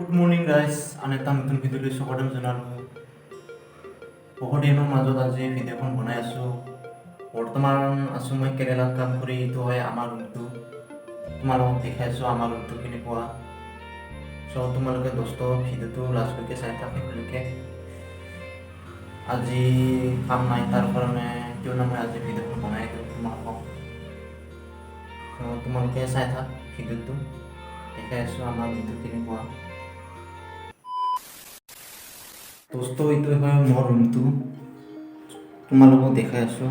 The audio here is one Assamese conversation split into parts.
গুড মৰ্ণিং গাইজ, আন এটা নতুন ভিডিঅ'লৈ স্বাগতম জনালোঁ। বহুত দিনৰ মাজত আজি ভিডিঅ'খন বনাই আছোঁ। বৰ্তমান আছোঁ মই কেৰেলাত কাম কৰি। এইটো হয় আমাৰ ৰুমটো। তোমালোকক দেখাইছোঁ আমাৰ ৰুমটো কেনেকুৱা। চ' তোমালোকে দোস্ত ভিডিঅ'টো লাষ্টলৈকে চাই থাকলৈকে। আজি কাম নাই, তাৰ কাৰণে কিয়নো মই আজি ভিডিঅ'খন বনাই দিওঁ তোমালোকক। চ' তোমালোকে চাই থাক ভিডিঅ'টো, দেখাই আছোঁ আমাৰ ৰুমটো কেনেকুৱা। দোস্ত এইটো হয় মোৰ ৰুমটো, তোমালোকক দেখাই আছোঁ।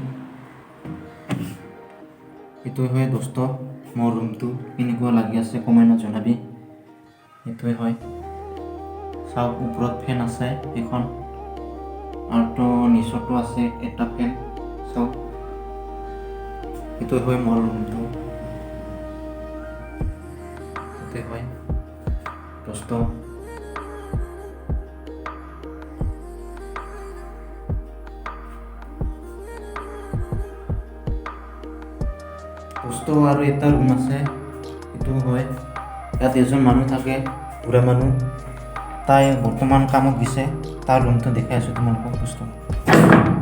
এইটোৱে হয় দোস্ত মোৰ ৰুমটো, কেনেকুৱা লাগি আছে কমেণ্টত জনাবি। এইটোৱে হয়, চাওক ওপৰত ফেন আছে এখন, আৰু নিচতো আছে এটা ফেন। চাওক এইটোৱে হয় মোৰ ৰুমটো। এইটোৱে হয় দোস্ত। দোস্ত আৰু এটা ৰুম আছে, এইটো হয় ইয়াত এজন মানুহ থাকে, বুঢ়া মানুহ। তাই বৰ্তমান কামত গৈছে। তাৰ ৰুমটো দেখাই আছোঁ তোমালোকক দোস্ত,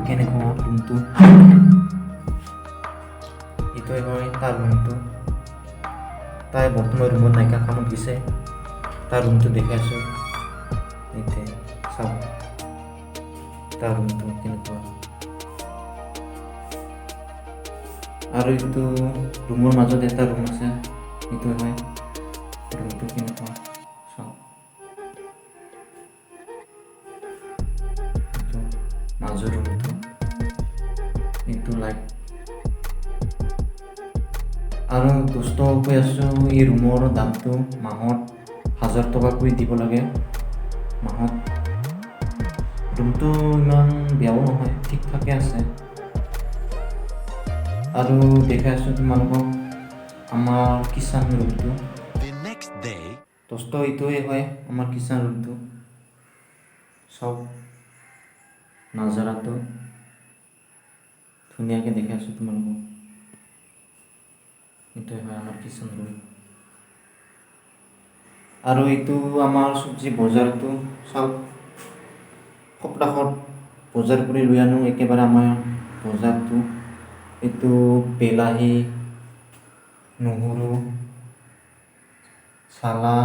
কেনেকুৱা ৰুমটো। এইটোৱে হয় তাৰ ৰুমটো। তাই বৰ্তমান ৰুমত নাইকা, কামত গৈছে। তাৰ ৰুমটো দেখাই আছোঁ। এইটোৱে চাওক তাৰ ৰুমটো কেনেকুৱা। আৰু এইটো ৰুমৰ মাজত এটা ৰুম আছে, এইটো হয় ৰুমটো কেনেকুৱা। চাওক এইটো মাজৰ ৰুমটো, এইটো লাইট। আৰু দোস্ত কৈ আছোঁ, এই ৰুমৰ দামটো মাহত 1000 টকাকৈ দিব লাগে মাহত। ৰুমটো ইমান বেয়াও নহয়, ঠিক ঠাকে আছে। আৰু দেখাই আছোঁ তোমালোকক আমাৰ কিচেন ৰুমটো। দোস্ত এইটোৱে হয় আমাৰ কিচেন ৰুমটো। চাওক নাজাৰাটো ধুনীয়াকৈ দেখাই আছোঁ তোমালোকক। এইটোৱে হয় আমাৰ কিচেন ৰুম। আৰু এইটো আমাৰ চব্জি বজাৰটো। চাওক সপ্তাহত বজাৰ কৰি লৈ আনো একেবাৰে আমাৰ বজাৰটো। এইটো বিলাহী, নহৰু, চালা,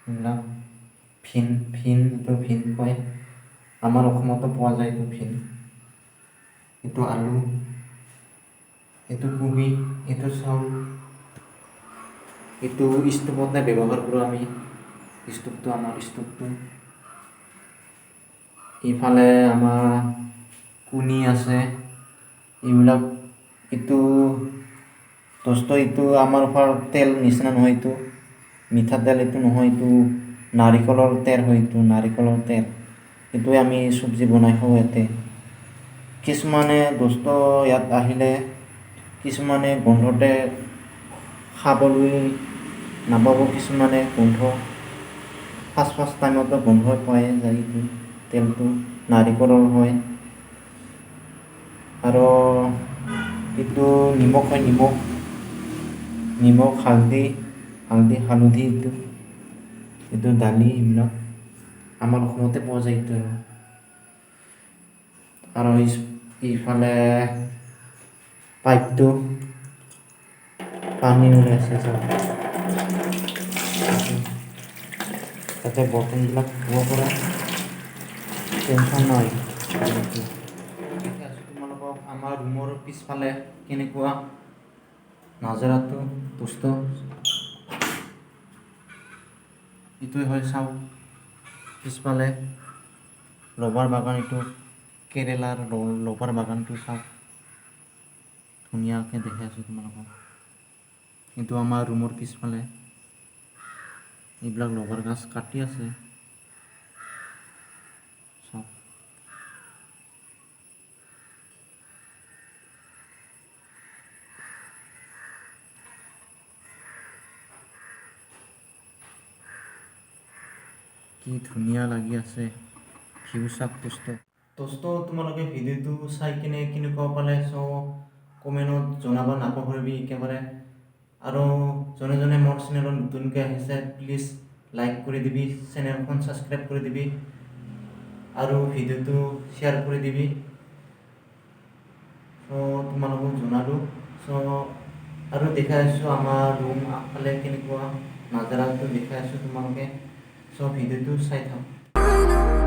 এইবিলাক এইটো ভিন কয়, আমাৰ অসমতো পোৱা যায় এইটো ভিন। এইটো আলু, এইটো কবি, এইটো চাউল। এইটো ষ্ট'ভতে ব্যৱহাৰ কৰোঁ আমি, ষ্ট'ভটো আমাৰ ষ্ট'ভটো। ইফালে আমাৰ কণী আছে এইবিলাক। এইটো দোস্ত এইটো আমাৰ ঘৰত তেল নিচিনা নহয়, এইটো মিঠাতেল এইটো নহয়, এইটো নাৰিকলৰ তেল হয়। এইটো নাৰিকলৰ তেল, এইটোৱে আমি চব্জি বনাই খাওঁ ইয়াতে। কিছুমানে দোস্ত ইয়াত আহিলে কিছুমানে গোন্ধতে খাবলৈ নাপাব, কিছুমানে গোন্ধ ফাৰ্ষ্ট টাইমতো গোন্ধ পাই যায়। এইটো তেলটো নাৰিকলৰ হয়। আৰু এইটো নিমখ হয়, নিমখ হালধি এইটো দালি, এইবিলাক আমাৰ অসমতে পোৱা যায় এইটো। আৰু ইফালে পাইপটো পানী ওলাইছে, তাতে বৰ্তনবিলাক ধুব পৰা টেনশ্যন নাই। তোমালোকক আমাৰ ৰুমৰ পিছফালে কেনেকুৱা নাজাৰাটো দোস্ত। এইটোৱে হয় চাওক পিছফালে ৰবাৰ বাগান, এইটো কেৰেলাৰ ৰবাৰ বাগানটো চাওক ধুনীয়াকৈ দেখাই আছোঁ তোমালোকক। এইটো আমাৰ ৰুমৰ পিছফালে এইবিলাক ৰবাৰ গছ কাটি আছে, চাওক। কি ধুনীয়া লাগি আছে ভিউ, চাওক দোস্ত তোমালোকে ভিডিঅ'টো চাই কিনে কেনেকুৱা পালে চ' কমেণ্টত জনাব নাপাহৰিবি একেবাৰে। আৰু যোনে মোৰ চেনেলত নতুনকৈ আহিছে প্লিজ লাইক কৰি দিবি, চেনেলখন ছাবস্ক্ৰাইব কৰি দিবি আৰু ভিডিঅ'টো শ্বেয়াৰ কৰি দিবি। চ' তোমালোকক জনালোঁ। চ' আৰু দেখাই আছোঁ আমাৰ ৰুম আগফালে কেনেকুৱা নাজাৰাটো দেখাই আছোঁ তোমালোকে। চ' ভিডিঅ'টো চাই থাক।